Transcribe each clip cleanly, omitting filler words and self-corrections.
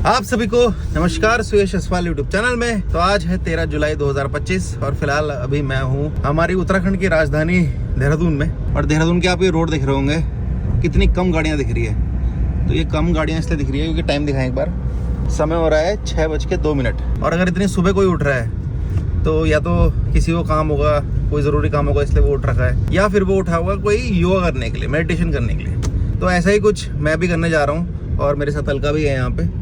आप सभी को नमस्कार सुयश असवाल यूट्यूब चैनल में। तो आज है 13 जुलाई 2025 और फिलहाल अभी मैं हूँ हमारी उत्तराखंड की राजधानी देहरादून में। और देहरादून के आप ये रोड देख रहे होंगे, कितनी कम गाड़ियाँ दिख रही है। तो ये कम गाड़ियाँ इसलिए दिख रही है क्योंकि टाइम दिखाएं एक बार, समय हो रहा है 6:02। और अगर इतनी सुबह कोई उठ रहा है तो या तो किसी को काम होगा, कोई ज़रूरी काम होगा इसलिए वो उठ रखा है, या फिर वो उठा होगा कोई योगा करने के लिए, मेडिटेशन करने के लिए। तो ऐसा ही कुछ मैं भी करने जा रहा हूँ और मेरे साथ अलका भी है यहाँ पे।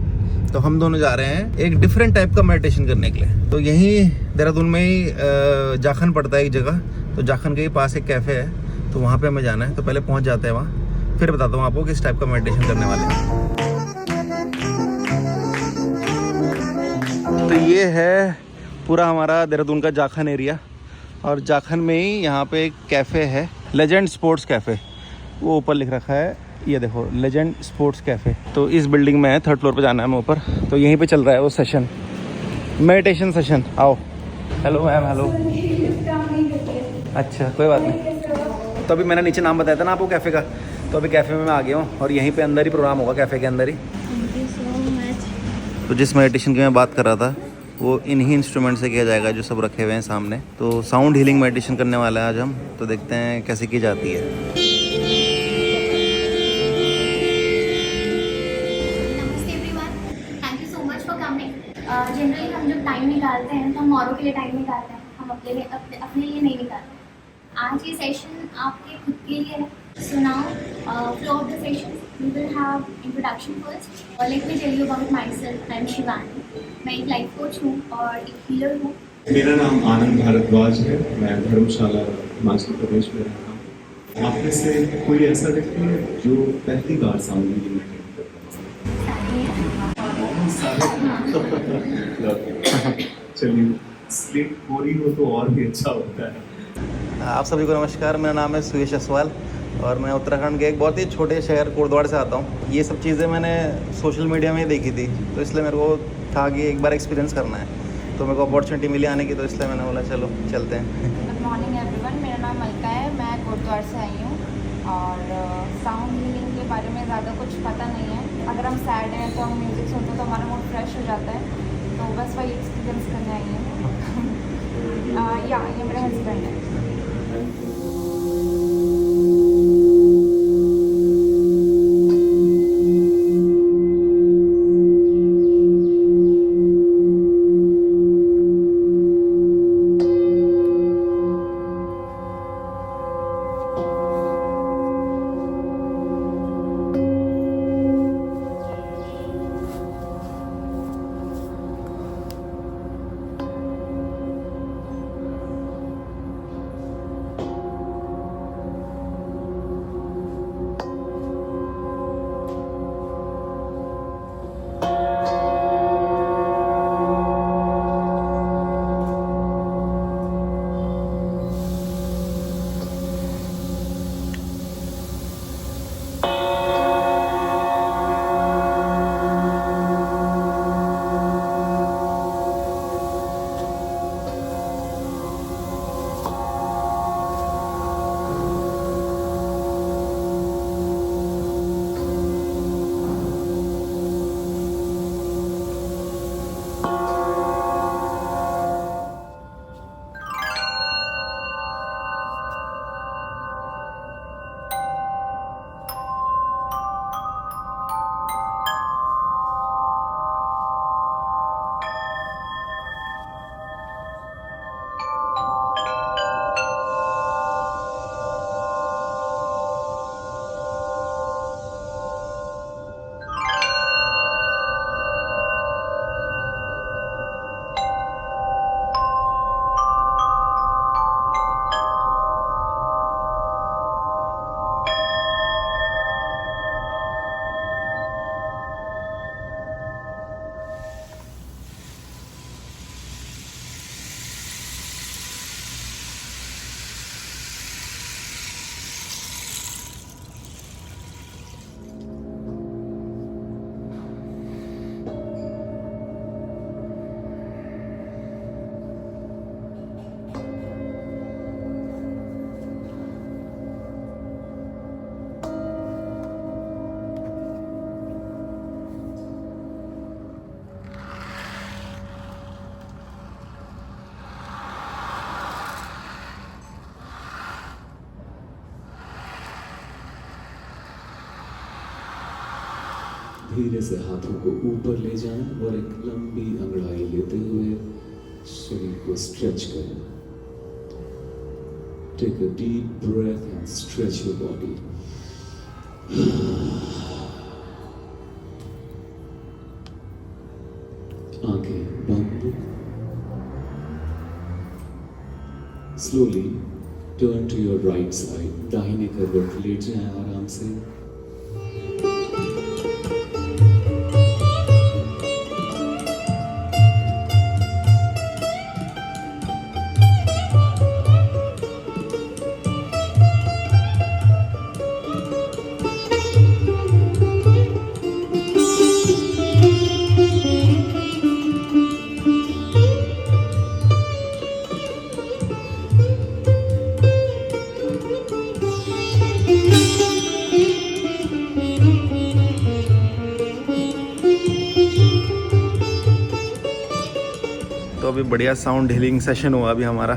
तो हम दोनों जा रहे हैं एक डिफरेंट टाइप का मेडिटेशन करने के लिए। तो यहीं देहरादून में ही जाखन पड़ता है एक जगह, तो जाखन के ही पास एक कैफ़े है, तो वहाँ पे हमें जाना है। तो पहले पहुँच जाते हैं वहाँ, फिर बताता हूँ आपको किस टाइप का मेडिटेशन करने वाले हैं। तो ये है पूरा हमारा देहरादून का जाखन एरिया, और जाखन में ही यहाँ पे एक कैफ़े है, लेजेंड स्पोर्ट्स कैफ़े। वो ऊपर लिख रखा है, ये देखो, लेजेंड स्पोर्ट्स कैफ़े। तो इस बिल्डिंग में है, 3rd फ्लोर पे जाना है हमें ऊपर। तो यहीं पे चल रहा है वो सेशन, मेडिटेशन सेशन। आओ। Hello ma'am. हेलो। अच्छा, कोई बात नहीं। तो अभी मैंने नीचे नाम बताया था ना आपको कैफ़े का, तो अभी कैफ़े में मैं आ गया हूँ और यहीं पे अंदर ही प्रोग्राम होगा, कैफ़े के अंदर ही। Thank you so much. तो जिस मेडिटेशन की मैं बात कर रहा था वो इन्हीं इंस्ट्रूमेंट से किया जाएगा जो सब रखे हुए हैं सामने। तो साउंड हीलिंग मेडिटेशन करने वाला है आज हम। तो देखते हैं कैसे की जाती है। जनरली हम जब टाइम निकालते हैं तो हम औरों के लिए टाइम निकालते हैं, हम अपने लिए नहीं निकालते। आज ये सेशन आपके खुद के लिए है। So now flow of the session we will have introduction first. Let me tell you about myself. I am Shivani. मैं एक लाइफ कोच हूँ और एक हीलर हूँ। मेरा नाम आनंद भारद्वाज है। मैं धर्मशाला हिमाचल प्रदेश में रहता हूँ। आप में से कोई ऐसा व्यक्ति है जो पहली बार साउंड हीलिंग में चलिए, स्लीप पूरी हो तो और भी अच्छा होता है। आप सभी को नमस्कार, मेरा नाम है सुयश असवाल और मैं उत्तराखंड के एक बहुत ही छोटे शहर कोटद्वार से आता हूँ। ये सब चीज़ें मैंने सोशल मीडिया में ही देखी थी, तो इसलिए मेरे को था कि एक बार एक्सपीरियंस करना है। तो मेरे को अपॉर्चुनिटी मिली आने की, तो इसलिए मैंने बोला चलो चलते हैं। गुड मॉर्निंग एवरीवन, मेरा नाम अलका है। मैं कोटद्वार से आई हूँ और साउंड हीलिंग के बारे में ज़्यादा कुछ पता नहीं है। अगर हम सैड हैं तो हम म्यूज़िक सुनते हैं तो हमारा मूड फ्रेश हो जाता है। तो बस वही एक्सपीरियंस करने आई हूँ। या ये मेरा हस्बैंड है। धीरे से हाथों को ऊपर ले जाएं और एक लंबी अंगड़ाई लेते हुए शरीर को स्ट्रेच करें। Take a deep breath and stretch your body. आंखें बंद। Slowly turn to your right side. दाहिने करवट लेट जाएं आराम से। तो अभी बढ़िया साउंड हीलिंग सेशन हुआ अभी हमारा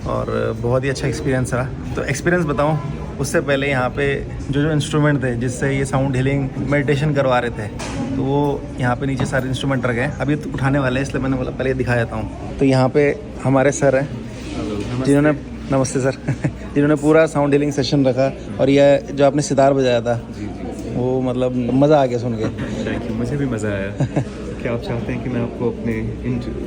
और बहुत ही अच्छा एक्सपीरियंस रहा। तो एक्सपीरियंस बताऊं उससे पहले यहाँ पे जो इंस्ट्रूमेंट थे जिससे ये साउंड हीलिंग मेडिटेशन करवा रहे थे, तो वो यहाँ पे नीचे सारे इंस्ट्रूमेंट रखे हैं। अभी तो उठाने वाले हैं, इसलिए मैंने बोला पहले दिखा देता हूँ। तो यहाँ पे हमारे सर हैं जिन्होंने, नमस्ते सर, जिन्होंने पूरा साउंड हीलिंग सेशन रखा। और यह जो आपने सितार बजाया था वो मतलब मज़ा आ गया सुन के। थैंक यू, मुझे भी मज़ा आया। क्या आप चाहते हैं कि मैं आपको अपने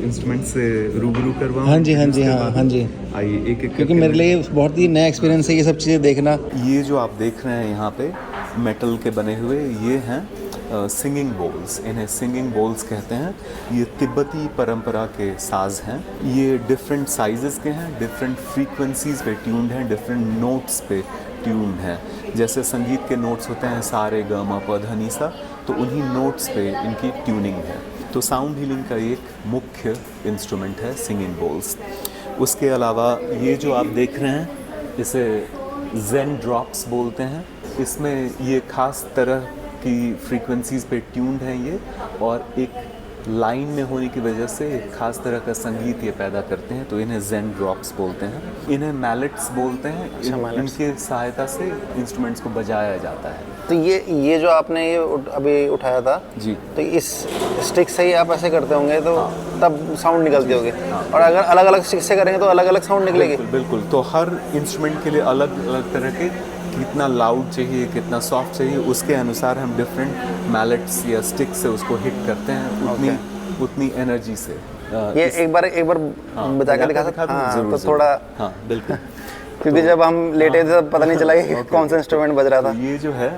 इंस्ट्रूमेंट से रूबरू करवाऊं? हाँ जी, हाँ जी, हाँ जी। आइए एक एक, क्योंकि मेरे लिए बहुत ही नया एक्सपीरियंस है ये सब चीज़ें देखना। ये जो आप देख रहे हैं यहाँ पे मेटल के बने हुए, ये हैं सिंगिंग बोल्स। इन्हें सिंगिंग बोल्स कहते हैं। ये तिब्बती परंपरा के साज हैं। ये डिफरेंट साइजेस के हैं, डिफरेंट फ्रीक्वेंसीज पे ट्यून्ड हैं, डिफरेंट नोट्स पे ट्यून्ड हैं। जैसे संगीत के नोट्स होते हैं सा रे ग म प ध नि सा, तो उन्हीं नोट्स पे इनकी ट्यूनिंग है। तो साउंड हीलिंग का एक मुख्य इंस्ट्रूमेंट है सिंगिंग बोल्स। उसके अलावा ये जो आप देख रहे हैं इसे जेन ड्रॉप्स बोलते हैं। इसमें ये खास तरह की फ्रीक्वेंसीज पे ट्यून्ड हैं ये, और एक लाइन में होने की वजह से एक खास तरह का संगीत ये पैदा करते हैं। तो इन्हें जेन ड्रॉप्स बोलते हैं। इन्हें मैलेट्स बोलते हैं। इनके सहायता से इंस्ट्रूमेंट्स को बजाया जाता है। तो ये जो आपने ये अभी उठाया था जी, तो इस स्टिक से ही आप ऐसे करते होंगे तो तब साउंड निकलती होगी। और अगर अलग अलग स्टिक से करेंगे तो अलग अलग साउंड निकलेगी। बिल्कुल बिल्कुल। तो हर इंस्ट्रूमेंट के लिए अलग अलग तरह के, कितना लाउड चाहिए, कितना सॉफ्ट चाहिए, उसके अनुसार हम डिफरेंट मैलेट्स या स्टिक से उसको हिट करते हैं उतनी एनर्जी से। ये एक बार बता के दिखा सकते हैं तो थोड़ा। हाँ बिल्कुल। क्योंकि जब हम लेटे थे तब पता नहीं चला कि कौन सा इंस्ट्रूमेंट बज रहा था। ये जो है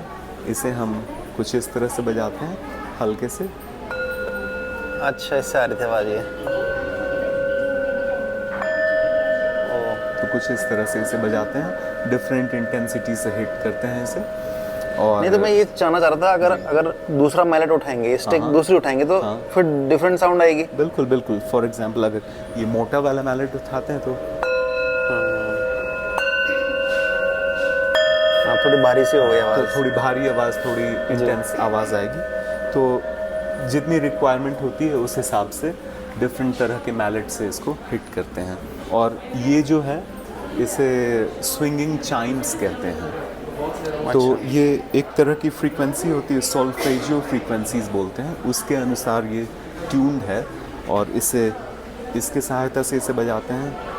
इसे हम कुछ इस तरह से बजाते हैं, हल्के से। अच्छा, इससे आ रही थी आवाज़ ये। तो कुछ इस तरह से इसे बजाते हैं, डिफरेंट इंटेंसिटी से हिट करते हैं इसे। और नहीं तो मैं ये जानना चाह रहा था, अगर दूसरा मैलेट उठाएंगे, स्टिक दूसरी उठाएंगे तो फिर डिफरेंट साउंड आएगी। बिल्कुल बिल्कुल। फॉर एग्जांपल अगर ये मोटा वाला मैलेट उठाते हैं तो थोड़ी भारी सी हो गई आवाज़। तो थोड़ी भारी आवाज़, थोड़ी इंटेंस आवाज़ आएगी। तो जितनी रिक्वायरमेंट होती है उस हिसाब से डिफरेंट तरह के मैलेट से इसको हिट करते हैं। और ये जो है इसे स्विंगिंग चाइम्स कहते हैं। तो ये एक तरह की फ्रीक्वेंसी होती है, सॉल्फेजियो फ्रीक्वेंसीज बोलते हैं, उसके अनुसार ये ट्यून्ड है। और इसके सहायता से इसे बजाते हैं।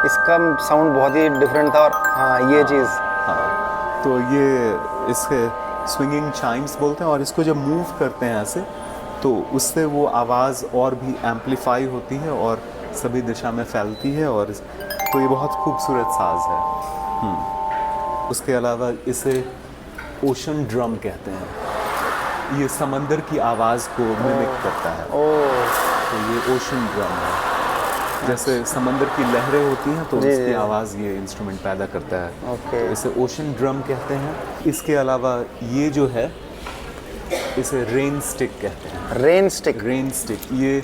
इसका साउंड बहुत ही डिफरेंट था। और हाँ, ये चीज़, हाँ, तो ये इसके स्विंगिंग चाइम्स बोलते हैं। और इसको जब मूव करते हैं ऐसे तो उससे वो आवाज़ और भी एम्पलीफाई होती है और सभी दिशा में फैलती है। और तो ये बहुत खूबसूरत साज है। उसके अलावा इसे ओशन ड्रम कहते हैं। ये समंदर की आवाज़ को मिमिक करता है। तो ये ओशन ड्रम है। जैसे समंदर की लहरें होती हैं तो उसकी आवाज़ ये इंस्ट्रूमेंट पैदा करता है। तो इसे ओशन ड्रम कहते हैं। इसके अलावा ये जो है इसे रेन स्टिक कहते हैं। Rain stick? रेन स्टिक ये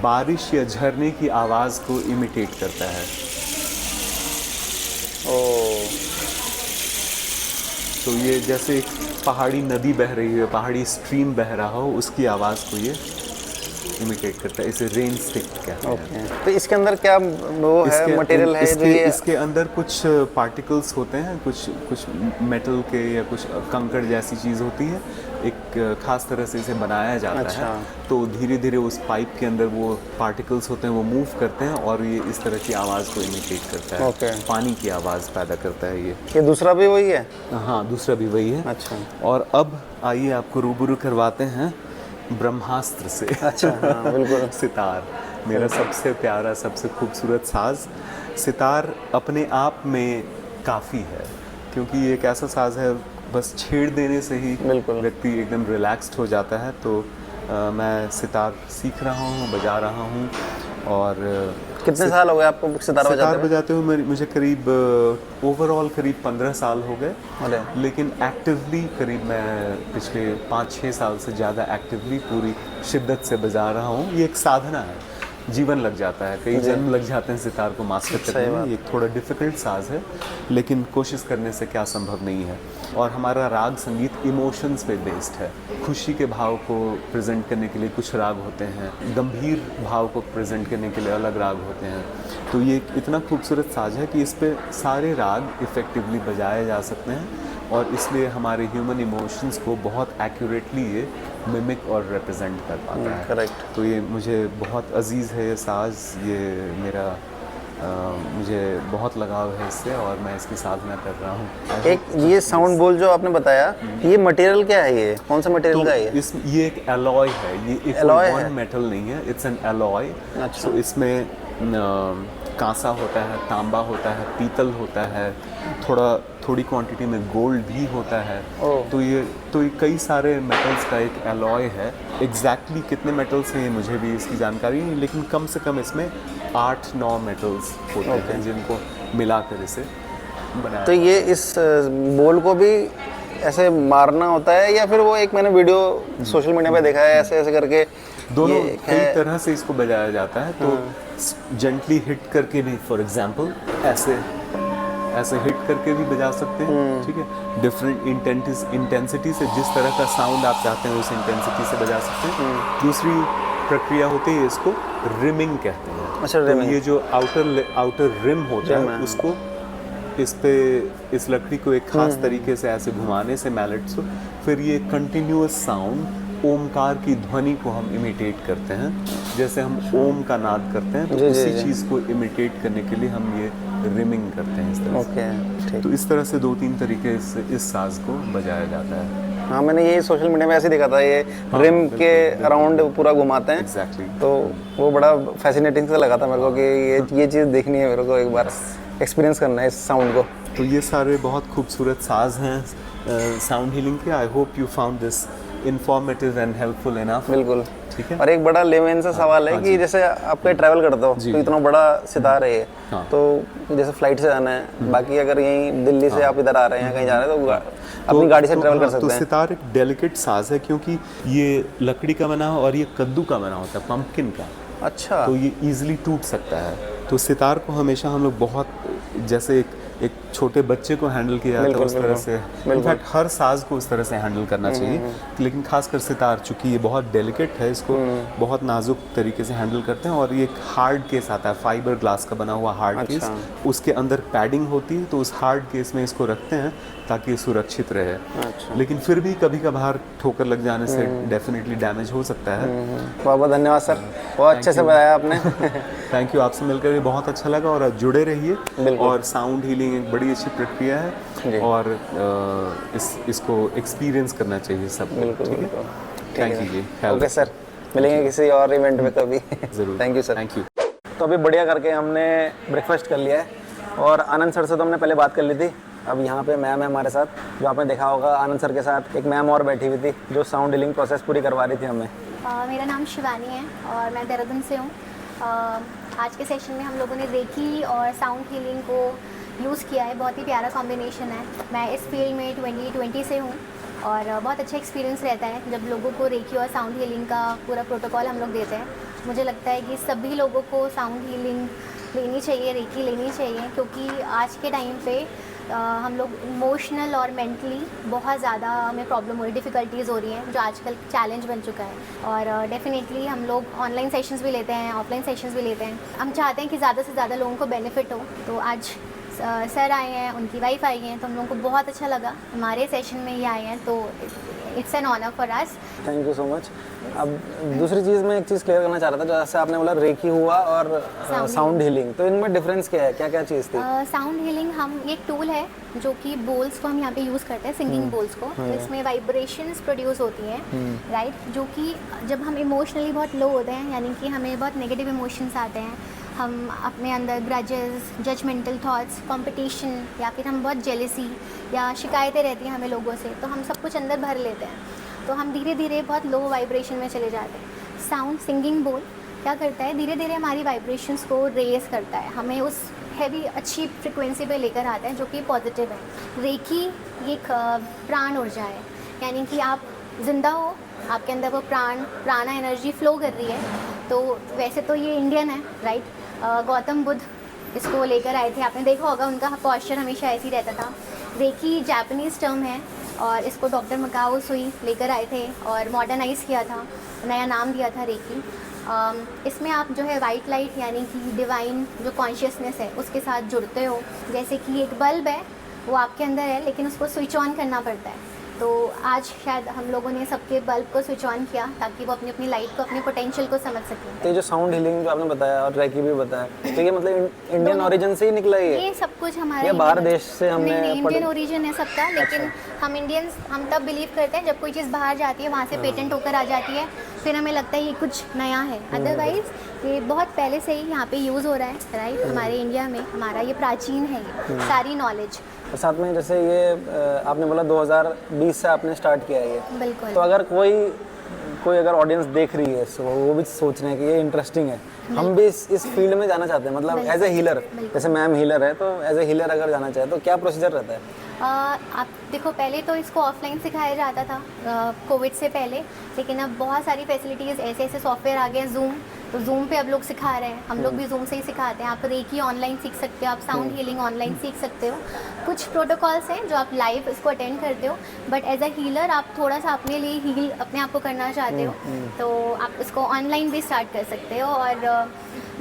बारिश या झरने की आवाज़ को इमिटेट करता है। तो ये जैसे एक पहाड़ी नदी बह रही है, पहाड़ी स्ट्रीम बह रहा हो, उसकी आवाज़ को ये इमिटेट करता है। इसे रेन स्टिक कहते हैं। ओके, तो इसके अंदर क्या वो है, मटेरियल है जो ये इसके अंदर कुछ पार्टिकल्स होते हैं, कुछ मेटल के या कुछ कंकड़ जैसी चीज़ होती है, एक खास तरह से इसे बनाया जाता है। तो धीरे धीरे उस पाइप के अंदर वो पार्टिकल्स होते हैं, वो मूव करते हैं और ये इस तरह की आवाज़ को इमिटेट करता है। पानी की आवाज़ पैदा करता है ये दूसरा भी वही है? हाँ, दूसरा भी वही है। अच्छा, और अब आइए आपको रूबरू करवाते हैं ब्रह्मास्त्र से। अच्छा, हाँ, बिल्कुल। सितार, मेरा सबसे प्यारा, सबसे खूबसूरत साज। सितार अपने आप में काफ़ी है, क्योंकि ये एक ऐसा साज है बस छेड़ देने से ही व्यक्ति एकदम रिलैक्स्ड हो जाता है। तो मैं सितार सीख रहा हूँ, बजा रहा हूँ। और कितने साल हो गए आपको सितार बजाते हुए? मुझे करीब ओवरऑल करीब 15 साल हो गए, लेकिन एक्टिवली करीब मैं पिछले 5-6 साल से ज़्यादा एक्टिवली पूरी शिद्दत से बजा रहा हूँ। ये एक साधना है, जीवन लग जाता है, कई जन्म लग जाते हैं सितार को मास्टर करने में। ये थोड़ा डिफ़िकल्ट साज है, लेकिन कोशिश करने से क्या संभव नहीं है। और हमारा राग संगीत इमोशंस पे बेस्ड है। खुशी के भाव को प्रेजेंट करने के लिए कुछ राग होते हैं, गंभीर भाव को प्रेजेंट करने के लिए अलग राग होते हैं। तो ये इतना खूबसूरत साज है कि इस पे सारे राग इफ़ेक्टिवली बजाए जा सकते हैं, और इसलिए हमारे ह्यूमन इमोशंस को बहुत एक्यूरेटली ये मिमिक और रिप्रेजेंट कर पाता है। करेक्ट। तो ये मुझे बहुत अजीज़ है ये साज, ये मेरा मुझे बहुत लगाव है इससे, और मैं इसकी साधना कर रहा हूँ। एक ये साउंड बोल जो आपने बताया, ये मटेरियल क्या है? ये कौन सा मटेरियल का है? ये एक एलॉय है, ये एक वन मेटल नहीं है, इट्स एन एलॉय। तो इसमें कांसा होता है, तांबा होता है, पीतल होता है, थोड़ी क्वांटिटी में गोल्ड भी होता है। तो ये कई सारे मेटल्स का एक एलॉय है। एग्जैक्टली कितने मेटल्स हैं ये मुझे भी इसकी जानकारी नहीं, लेकिन कम से कम इसमें 8-9 मेटल्स होते हैं जिनको मिलाकर इसे बनाया। तो ये इस बोल को भी ऐसे मारना होता है, या फिर वो एक मैंने वीडियो सोशल मीडिया पे देखा है ऐसे ऐसे करके? दोनों कई तरह से इसको बजाया जाता है। तो जेंटली हिट करके भी, फॉर एग्जांपल ऐसे हिट करके भी बजा सकते हैं, ठीक है। डिफरेंट इंटेंसिटी से, जिस तरह का साउंड आप चाहते हैं उस इंटेंसिटी से बजा सकते हैं। दूसरी प्रक्रिया होती है, इसको रिमिंग कहते हैं। अच्छा, तो ये जो आउटर रिम होता है, उसको इस लकड़ी को एक खास तरीके से ऐसे घुमाने से मैलेट से फिर ये कंटिन्यूअस साउंड, ओमकार की ध्वनि को हम इमिटेट करते हैं। जैसे हम ओम का नाद करते हैं, तो उसी चीज़ को इमिटेट करने के लिए हम ये रिमिंग करते हैं इस तरह से। तो इस तरह से 2-3 तरीके से इस साज को बजाया जाता है। हाँ, मैंने ये सोशल मीडिया में ऐसे देखा था, ये रिम के अराउंड पूरा घुमाते हैं। एग्जैक्टली। तो वो बड़ा फैसिनेटिंग सा लगा था मेरे को कि ये चीज़ देखनी है मेरे को, एक बार एक्सपीरियंस करना है इस साउंड को। तो ये सारे बहुत खूबसूरत साज हैं साउंड हीलिंग के। I hope you found this informative and helpful enough. बिल्कुल, ठीक है। और एक बड़ा लेमेन सा सवाल है कि जैसे आप कहीं ट्रैवल करते हो तो इतना बड़ा सितार है ये, तो जैसे फ्लाइट से जाना है, बाकी अगर यहीं दिल्ली से आप इधर आ रहे हैं कहीं जा रहे हैं तो अपनी गाड़ी से ट्रैवल कर सकते हैं। तो सितार एक डेलिकेट साज है, क्योंकि ये लकड़ी का बना और ये कद्दू का बना होता है, पंपकिन का। अच्छा। तो ये ईजिली टूट सकता है। तो सितार को हमेशा हम लोग बहुत, जैसे एक छोटे बच्चे को हैंडल किया जाता है उस तरह से, इनफैक्ट हर साज को उस तरह से हैंडल करना चाहिए, लेकिन खासकर सितार चूँकि ये बहुत डेलिकेट है, इसको बहुत नाजुक तरीके से हैंडल करते हैं। और ये एक हार्ड केस आता है, फाइबर ग्लास का बना हुआ हार्ड केस, उसके अंदर पैडिंग होती है, तो उस हार्ड केस में इसको रखते हैं ताकि सुरक्षित रहे। लेकिन फिर भी कभी कभार ठोकर लग जाने से डेफिनेटली डैमेज हो सकता है। बहुत बहुत धन्यवाद सर, बहुत अच्छे से बताया आपने। थैंक यू, आपसे मिलकर भी बहुत अच्छा लगा, और जुड़े रहिए। और साउंड हीलिंग एक बड़ी अच्छी प्रक्रिया है, और इसको एक्सपीरियंस करना चाहिए सबको। ठीक है, थैंक यू जी। ओके सर, मिलेंगे किसी और इवेंट में कभी। ज़रूर। Thank you sir. Thank you. तो अभी बढ़िया करके हमने ब्रेकफास्ट कर लिया है, और आनंद सर से तो हमने पहले बात कर ली थी। अब यहाँ पे मैम है हमारे साथ, जो आपने देखा होगा आनंद सर के साथ एक मैम और बैठी हुई थी जो साउंड हीलिंग प्रोसेस पूरी करवा रही थी हमें। मेरा नाम शिवानी है और मैं देहरादून से हूँ। आज के सेशन में हम लोगों ने रेकी और साउंड हीलिंग को यूज़ किया है, बहुत ही प्यारा कॉम्बिनेशन है। मैं इस फील्ड में 2020 से हूँ, और बहुत अच्छा एक्सपीरियंस रहता है जब लोगों को रेकी और साउंड हीलिंग का पूरा प्रोटोकॉल हम लोग देते हैं। मुझे लगता है कि सभी लोगों को साउंड हीलिंग लेनी चाहिए, रेकी लेनी चाहिए, क्योंकि आज के टाइम पे हम लोग इमोशनल और मेंटली बहुत ज़्यादा हमें प्रॉब्लम हो रही, डिफ़िकल्टीज़ हो रही हैं, जो आजकल चैलेंज बन चुका है। और डेफिनेटली हम लोग ऑनलाइन सेशंस भी लेते हैं, ऑफलाइन सेशंस भी लेते हैं। हम चाहते हैं कि ज़्यादा से ज़्यादा लोगों को बेनिफिट हो। तो आज सर आए हैं, उनकी वाइफ आई हैं, तो हम लोगों को बहुत अच्छा लगा हमारे सेशन में ये आए हैं, तो it's an honour for us. Thank you so much. अब दूसरी चीज़ मैं एक चीज़ क्लियर करना चाह रहा था, जैसे आपने बोला रेकी हुआ और साउंड हीलिंग, तो इनमें डिफरेंस क्या है, क्या क्या चीज़ थी? साउंड हीलिंग हम एक टूल है जो कि बोल्स को हम यहाँ पे यूज़ करते हैं, सिंगिंग बोल्स को। तो इसमें वाइब्रेशंस प्रोड्यूस होती हैं, राइट, जो कि जब हम इमोशनली बहुत लो होते हैं, यानी कि हमें बहुत नेगेटिव इमोशंस आते हैं, हम अपने अंदर ग्रजेस, जजमेंटल थॉट्स, कंपटीशन, या फिर हम बहुत जेलसी या शिकायतें रहती हैं हमें लोगों से, तो हम सब कुछ अंदर भर लेते हैं, तो हम धीरे धीरे बहुत लो वाइब्रेशन में चले जाते हैं। साउंड सिंगिंग बोल क्या करता है, धीरे धीरे हमारी वाइब्रेशंस को रेज करता है, हमें उस हैवी अच्छी फ्रिक्वेंसी पे लेकर आता है, जो कि पॉजिटिव है। रेकी ये प्राण ऊर्जा है, यानी कि आप जिंदा हो, आपके अंदर वो प्राणा एनर्जी फ्लो कर रही है। तो वैसे तो ये इंडियन है, राइट, गौतम बुद्ध इसको लेकर आए थे, आपने देखा होगा उनका पॉस्चर हमेशा ऐसे ही रहता था। रेकी जापानीज़ टर्म है और इसको डॉक्टर मकाओ सुई लेकर आए थे और मॉडर्नाइज़ किया था, नया नाम दिया था रेकी। इसमें आप जो है वाइट लाइट यानी कि डिवाइन जो कॉन्शियसनेस है उसके साथ जुड़ते हो। जैसे कि एक बल्ब है, वो आपके अंदर है, लेकिन उसको स्विच ऑन करना पड़ता है। तो आज शायद हम लोगों ने सबके बल्ब को स्विच ऑन किया ताकि वो अपनी अपनी लाइट को, अपने पोटेंशियल को समझ सकें। तो ये जो साउंड हीलिंग जो आपने बताया और रेकी भी बताया, तो ये मतलब इंडियन ओरिजिन से ही निकला है ये सब कुछ हमारे या बाहर देश से हमने? नहीं, इंडियन ओरिजिन है सबका, लेकिन हम इंडियंस हम तब बिलीव करते हैं जब कोई चीज़ बाहर जाती है, वहाँ से पेटेंट होकर आ जाती है, फिर हमें लगता है ये कुछ नया है। अदरवाइज ये बहुत पहले से ही यहाँ पे यूज़ हो रहा है, राइट, हमारे इंडिया में। हमारा ये प्राचीन है, ये सारी नॉलेज। और साथ में जैसे ये आपने बोला 2020 से आपने स्टार्ट किया है ये, बिल्कुल। तो अगर कोई अगर ऑडियंस देख रही है, सो वो भी सोच रहे हैं कि ये इंटरेस्टिंग है, हम भी इस फील्ड में जाना चाहते हैं, मतलब एज ए हीलर, जैसे मैम हीलर है, तो एज ए हीलर अगर जाना चाहे तो क्या प्रोसीजर रहता है? आप देखो, पहले तो इसको ऑफलाइन सिखाया जाता था कोविड से पहले, लेकिन अब बहुत सारी फैसिलिटीज़, ऐसे ऐसे सॉफ्टवेयर आ गए, जूम, तो जूम पे अब लोग सिखा रहे हैं, हम लोग भी जूम से ही सिखाते हैं। आप रेकी ऑनलाइन सीख सकते हो, आप साउंड हीलिंग ऑनलाइन सीख सकते हो। कुछ प्रोटोकॉल्स हैं जो आप लाइव इसको अटेंड करते हो, बट एज अ हीलर आप थोड़ा सा अपने लिए हील अपने आप को करना चाहते हो, तो आप इसको ऑनलाइन भी स्टार्ट कर सकते हो। और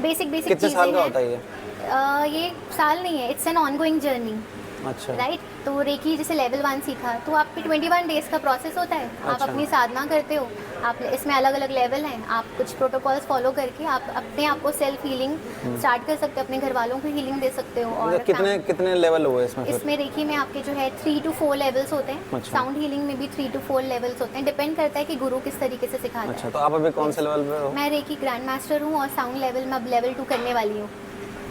बेसिक कितने साल का होता है ये साल नहीं है, इट्स एन ऑनगोइंग जर्नी, अच्छा, राइट। तो रेकी जैसे लेवल 1 सीखा तो आपकी 21 डेज का प्रोसेस होता है। आप अपनी साधना करते हो, आप इसमें अलग अलग लेवल हैं, आप कुछ प्रोटोकॉल्स फॉलो करके आप अपने आप को सेल्फ हीलिंग स्टार्ट कर सकते हो, अपने घर वालों को हीलिंग दे सकते हो। और कितने लेवल हुए इसमें? इसमें रेकी में आपके जो है 3 to 4 लेवल्स होते हैं। साउंड हीलिंग में भी 3 to 4 लेवल्स होते हैं, डिपेंड करता है कि गुरु किस तरीके से सिखाता है। अच्छा, तो आप अभी कौन से लेवल पे हो? मैं रेकी ग्रैंड मास्टर हूँ और साउंड लेवल में अब लेवल 2 करने वाली हूँ।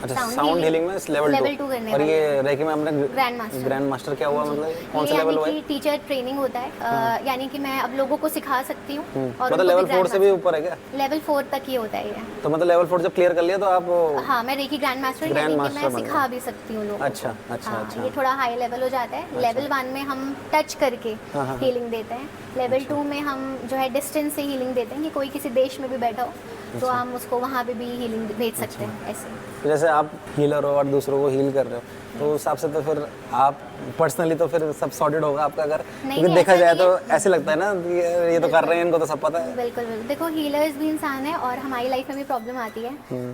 अच्छा, साउंड हीलिंग में लेवल 2 करने और ये रेकी में आपने ग्रैंड मास्टर क्या हुआ, मतलब कौन सा लेवल हुआ? यानी कि टीचर ट्रेनिंग होता है, यानी कि मैं अब लोगों को सिखा सकती हूँ। और मतलब लेवल 4 से भी ऊपर है क्या? लेवल 4 तक ही होता है ये। तो मतलब लेवल 4 जब क्लियर कर लिया तो आप? हाँ, मैं रेकी ग्रैंड मास्टर, यानी कि मैं सिखा भी सकती हूँ लोगों को। अच्छा अच्छा अच्छा। ये थोड़ा हाई लेवल हो जाता है। लेवल 1 में हम टच करके हीलिंग देते हैं, लेवल 2 में हम जो है डिस्टेंस से हीलिंग देते हैं, कि कोई किसी देश में भी बैठा हो तो हम उसको वहाँ पे भी हीलिंग भेज सकते हैं। ऐसे तो जैसे आप हीलर हो और दूसरों को हील कर रहे हो, तो उस हिसाब से तो फिर आप पर्सनली तो फिर सब सॉर्टेड होगा आपका, अगर क्योंकि देखा जाए तो ऐसे लगता है ना ये तो कर रहे हैं, इनको तो सब पता है। बिल्कुल बिल्कुल। देखो, हीलर्स भी इंसान है और हमारी लाइफ में भी प्रॉब्लम आती है,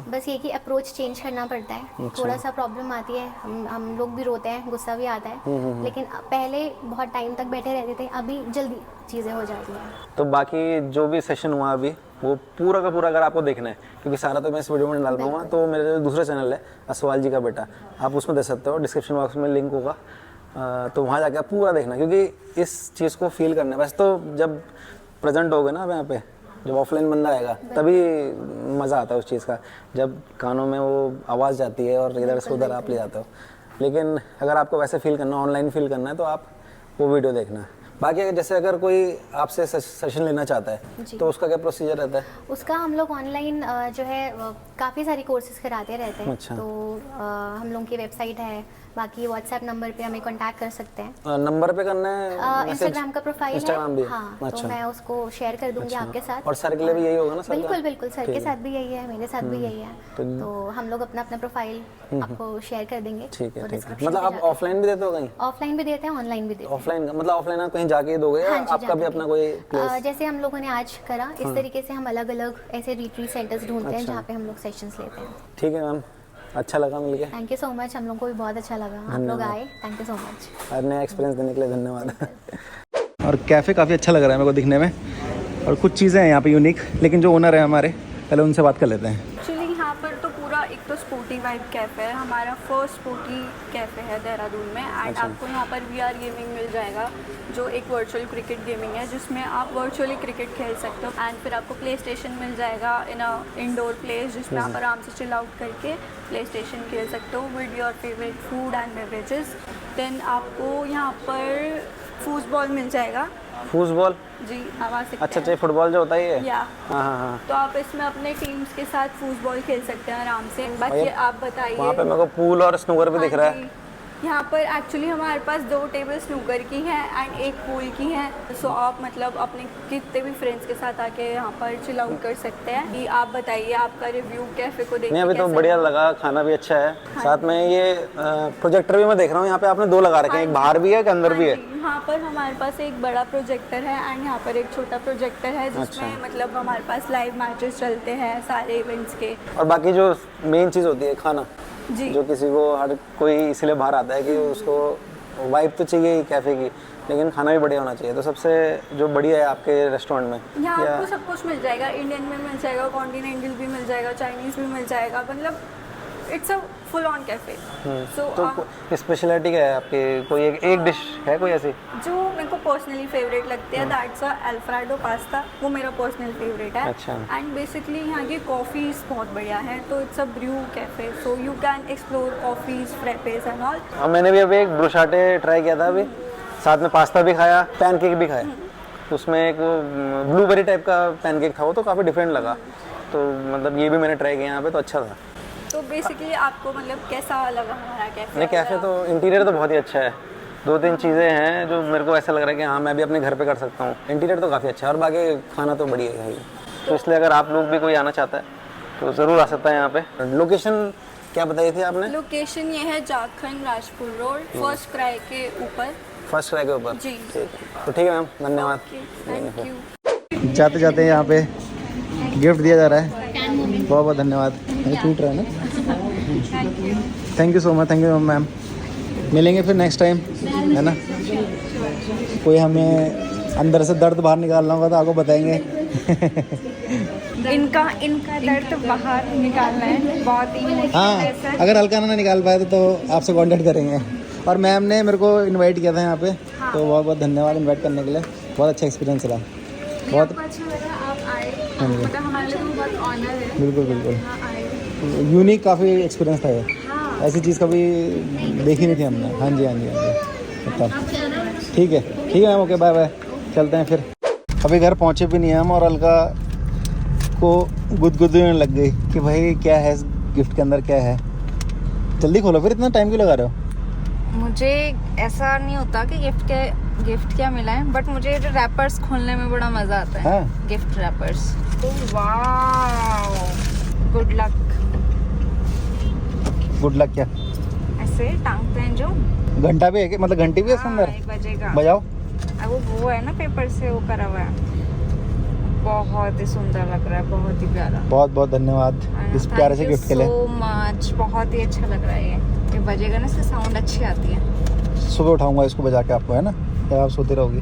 बस ये कि अप्रोच चेंज करना पड़ता है। थोड़ा सा प्रॉब्लम आती है, हम लोग भी रोते हैं, गुस्सा भी आता है, लेकिन पहले बहुत टाइम तक बैठे रहते थे, अभी जल्दी चीज़ें हो जाती हैं। तो बाकी जो भी सेशन हुआ अभी, वो पूरा का पूरा अगर आपको देखना है, क्योंकि सारा तो मैं इस वीडियो में डाल पाऊंगा, तो मेरे जो दूसरा चैनल है असवाल जी का बेटा, आप उसमें देख सकते हो, डिस्क्रिप्शन बॉक्स में लिंक होगा, तो वहाँ जाके आप पूरा देखना, क्योंकि इस चीज़ को फील करना है। वैसे तो जब प्रेजेंट होगे ना यहाँ पे, जब ऑफलाइन बंदा आएगा तभी मज़ा आता है उस चीज़ का, जब कानों में वो आवाज़ जाती है और इधर से उधर आप ले जाते हो। लेकिन अगर आपको वैसे फील करना, ऑनलाइन फील करना है, तो आप वो वीडियो देखना। बाकी जैसे अगर कोई आपसे सेशन लेना चाहता है तो उसका क्या प्रोसीजर रहता है? उसका हम लोग ऑनलाइन जो है काफ़ी सारी कोर्सेज कराते रहते हैं। अच्छा। तो हम लोग की वेबसाइट है बाकी व्हाट्सएप नंबर पे हमें कांटेक्ट कर सकते हैं। नंबर पे करना है इंस्टाग्राम का प्रोफाइल इंस्टाग्राम भी है, है? हाँ, अच्छा। तो मैं उसको शेयर कर दूंगी आपके साथ। और सर के लिए भी यही होगा ना? सर का? बिल्कुल बिल्कुल, सर के ठीक है। साथ भी यही है, मेरे साथ भी यही है। तो हम लोग अपना अपना प्रोफाइल आपको शेयर कर देंगे। ठीक है, तो ठीक है। description मतलब पे आप जाके- ऑफलाइन भी देते हो कहीं? ऑफलाइन भी देते हैं, ऑनलाइन भी देते हैं। ऑफलाइन मतलब ऑफलाइन आप कहीं जाके दोगे या हाँ जी, आपका भी जाके अपना भी। कोई प्लेस? जैसे हम लोगों ने आज करा, इस तरीके से हम अलग अलग ऐसे रिट्रीट सेंटर्स ढूंढते हैं अच्छा। जहाँ पे हम लोग सेशंस लेते हैं। ठीक है मैम, अच्छा लगा मिलके। थैंक यू सो मच, हम लोग को भी बहुत अच्छा लगा आप लोग आए, थैंक यू सो मच। और नया एक्सपीरियंस देने के लिए धन्यवाद। और कैफ़े काफ़ी अच्छा लग रहा है मेरे को दिखने में, और कुछ चीज़ें हैं यहाँ पे यूनिक, लेकिन जो ओनर है हमारे, पहले उनसे बात कर लेते हैं। एक्चुअली यहाँ पर तो पूरा एक तो स्पोर्टी वाइब कैफ़े है, हमारा फर्स्ट स्पोर्टी कैफ़े है देहरादून में। एंड आपको यहाँ पर VR गेमिंग मिल जाएगा, जो एक वर्चुअल क्रिकेट गेमिंग है जिसमें आप वर्चुअली क्रिकेट खेल सकते हो। एंड फिर आपको प्ले स्टेशन मिल जाएगा इन अ इंडोर प्लेस, जिसमें आप आराम से चिल आउट करके प्ले स्टेशन खेल सकते हो with your favourite food and beverages. Then आपको यहाँ पर फूटबॉल मिल जाएगा। फूटबॉल? जी, आवाज़ सकते अच्छा हैं। अच्छा, फुटबॉल जो होता है ये? या हाँ हाँ हाँ। तो आप इसमें अपने टीम्स के साथ फुटबॉल खेल सकते हैं आराम से। बाकी आप बताइए। वहाँ पे मेरे को पूल और स्नूकर भी दिख रहा है। यहाँ पर एक्चुअली हमारे पास 2 टेबल स्नूकर की हैं एंड 1 पूल की हैं। सो आप मतलब अपने कितने भी फ्रेंड्स के साथ आके यहाँ पर चिल आउट कर सकते हैं। कि आप बताइए आपका रिव्यू कैफे को देख नहीं, अभी तो बढ़िया लगा, खाना भी अच्छा है। साथ में ये प्रोजेक्टर भी मैं देख रहा हूँ यहाँ पे आपने 2 लगा रखे हैं, एक बाहर भी है एक अंदर भी है। यहाँ पर हमारे पास एक बड़ा प्रोजेक्टर है एंड यहाँ पर एक छोटा प्रोजेक्टर है, जिसमें मतलब हमारे पास लाइव मैचेस चलते हैं सारे इवेंट्स के। और बाकी जो मेन चीज़ होती है खाना, जी, जो किसी को हर कोई इसलिए बाहर आता है कि उसको वाइब तो चाहिए ही कैफ़े की, लेकिन खाना भी बढ़िया होना चाहिए। तो सबसे जो बढ़िया है आपके रेस्टोरेंट में यहाँ आपको सब कुछ मिल जाएगा। इंडियन में मिल जाएगा, कॉन्टिनेंटल भी मिल जाएगा, चाइनीज़ भी मिल जाएगा, मतलब it's a full on cafe. So तो स्पेशलिटी क्या है आपके? कोई एक डिश है कोई ऐसी जो मेरे को पर्सनली फेवरेट लगती है, दैट्स अ अल्फ्रेडो पास्ता। वो मेरा पर्सनल फेवरेट है। अच्छा। एंड बेसिकली यहाँ की कॉफ़ीज़ बहुत बढ़िया है। तो it's a Bru cafe, so you can explore coffees, frappes and all. और मैंने भी अभी एक ब्रोशाटे ट्राई किया था, अभी साथ में पास्ता भी खाया, पैनकेक भी खाया। तो उसमें एक ब्लूबेरी टाइप का पैनकेक था, वो तो काफ़ी डिफरेंट लगा। तो मतलब ये भी मैंने ट्राई किया यहाँ पे, तो अच्छा था। तो बेसिकली आपको मतलब कैसा लगा हमारा कैफे? नहीं, कैफ़े तो इंटीरियर तो बहुत ही अच्छा है। 2-3 चीज़ें हैं जो मेरे को ऐसा लग रहा है कि हाँ मैं भी अपने घर पे कर सकता हूँ। इंटीरियर तो काफ़ी अच्छा है और बाकी खाना तो बढ़िया है। तो इसलिए अगर आप लोग भी कोई आना चाहता है तो ज़रूर आ सकता है यहाँ पे। लोकेशन क्या बताई थी आपने? लोकेशन ये है Jharkhand Rajpur road, first cry के ऊपर। फर्स्ट क्राई के ऊपर? जी। ठीक है, तो ठीक है मैम, धन्यवाद। Thank you. जाते जाते यहाँ पे गिफ्ट दिया जा रहा है, बहुत बहुत धन्यवाद। ये टूट रहा है ना? Thank you so much, thank you ma'am. मिलेंगे फिर नेक्स्ट टाइम, है ना? कोई हमें अंदर से दर्द बाहर निकालना होगा तो आपको बताएंगे। इनका दर्द बाहर निकालना है, बहुत ही हाँ, अगर हल्का ना निकाल पाए तो आपसे कांटेक्ट करेंगे। और मैम ने मेरे को इनवाइट किया था यहाँ पे, तो बहुत बहुत धन्यवाद इनवाइट करने के लिए। बहुत अच्छा एक्सपीरियंस रहा, बहुत अच्छा लगा आप आए। हाँ जी। मतलब हमारे लिए तो बहुत ऑनर है। बिल्कुल बिल्कुल, हाँ, आए। यूनिक काफ़ी एक्सपीरियंस था ये। ऐसी चीज़ कभी देखी नहीं थी हमने। हाँ जी हाँ जी हाँ जी, मतलब ठीक है मैम, ओके बाय बाय, चलते हैं फिर। अभी घर पहुँचे भी नहीं हैं हम और अलका को गुदगुदी होने लग गई कि भाई क्या है इस गिफ्ट के अंदर, क्या है। जल्दी खोलो फिर, इतना टाइम क्यों लगा रहे हो? मुझे ऐसा नहीं होता कि गिफ्ट क्या मिला है, बट मुझे जो रैपर्स खोलने में बड़ा मज़ा आता है। हाँ। Gift rappers. Wow, good luck. Good luck क्या? ऐसे टांगते हैं जो घंटा भी है कि, मतलब घंटी भी है इसके हाँ, अंदर? एक बजेगा। बजाओ। वो है ना पेपर से वो करा हुआ है। बहुत ही सुंदर लग रहा है, बहुत ही प्यारा। बहुत बहुत धन्यवाद इस प्यारे से गिफ्ट के लिए। सो मच, बहुत ही अच्छा लग रहा है ये बजेगा ना, इससे साउंड अच्छी आती है। सुबह उठाऊंगा इसको बजा के आपको, है ना? या आप सोते रहोगी?